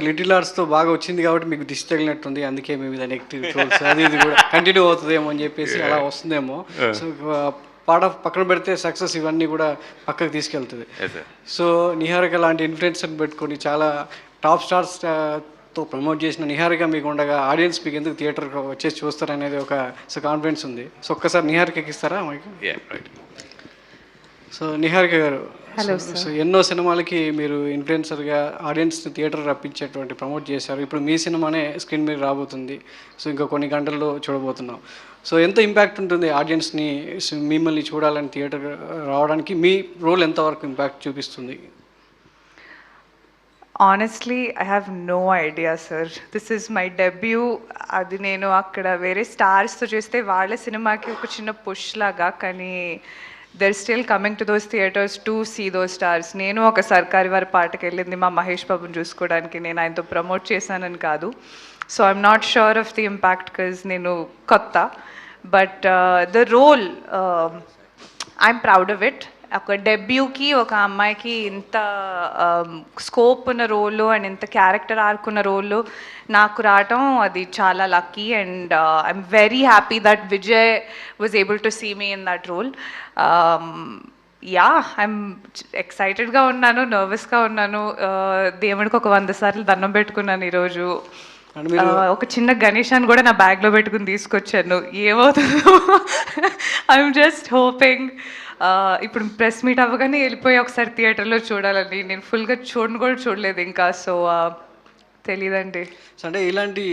Little ఆర్ట్స్‌తో బాగా వచ్చింది కాబట్టి మీకు దిష్టి తగిలినట్టుంది. అందుకే మీ మీద నెగెటివ్ ట్రోల్స్ అది ఇది కూడా కంటిన్యూ అవుతదేమో అని చెప్పేసి అలా వస్తుందేమో. సో, పార్ట్ ఆఫ్ పక్కన పెడితే సక్సెస్ ఇవన్నీ కూడా పక్కకు తీసుకెళ్తది. Yes sir. సో, నిహారిక లాంటి ఇన్‌ఫ్లుయెన్సర్‌ని పెట్టుకొని చాలా టాప్ స్టార్స్ తో ప్రమోట్ చేసిన నిహారిక మీకు ఉండగా ఆడియన్స్ మీకు ఎందుకు థియేటర్‌కి వచ్చేసి చూస్తారనేది ఒక కాన్ఫిడెన్స్ ఉంది. సో, ఒక్కసారి నిహారికకి ఇస్తారా mic? Yeah! Right. So, Niharika garu, hello so sir. So ఎన్నో సినిమాలకి మీరు ఇన్‌ఫ్లుయెన్సర్‌గా ఆడియన్స్‌ని థియేటర్ రప్పించేటువంటి ప్రమోట్ చేశారు. ఇప్పుడు మీ సినిమానే స్క్రీన్ మీద రాబోతుంది. సో, ఇంకా కొన్ని గంటల్లో చూడబోతున్నాం. సో, ఎంత ఇంపాక్ట్ ఉంటుంది ఆడియన్స్‌ని మిమ్మల్ని చూడాలని థియేటర్ రావడానికి మీ రోల్ ఎంతవరకు ఇంపాక్ట్ చూపిస్తుంది? Honestly I have no idea sir. This is my debut. అది నేను అక్కడ వేరే స్టార్స్తో చేస్తే వాళ్ళ సినిమాకి ఒక చిన్న పుష్ లాగా, కానీ they're still coming to those theatres to see those stars. నేను ఒక సర్కారీ వారి పాటకి వెళ్ళింది మా మహేష్ బాబుని చూసుకోవడానికి, నేను ఆయనతో ప్రమోట్ చేశానని కాదు. So I'm not sure of the impact because నేను కొత్త. But the role I'm proud of it. ఒక డెబ్యూకి ఒక అమ్మాయికి ఇంత స్కోప్ ఉన్న రోలు అండ్ ఇంత క్యారెక్టర్ ఆర్క్ ఉన్న రోలు నాకు రావటం అది చాలా lucky. And I'm very happy that Vijay was able to see me in that role. Yeah, I'm ఎక్సైటెడ్గా ఉన్నాను, నర్వస్గా ఉన్నాను. దేవుడికి ఒక 100 సార్లు దండం పెట్టుకున్నాను ఈరోజు. అండ్ మీరు ఒక చిన్న గణేశాన్ని కూడా నా బ్యాగ్లో పెట్టుకుని తీసుకొచ్చాను. ఏమవుతుందో ఐఎమ్ జస్ట్ హోపింగ్. ఇప్పుడు ప్రెస్ మీట్ అవ్వగానే వెళ్ళిపోయి ఒకసారి థియేటర్లో చూడాలని. నేను ఫుల్గా చూడను కూడా చూడలేదు ఇంకా. సో తెలీదండి. సో, అంటే ఇలాంటి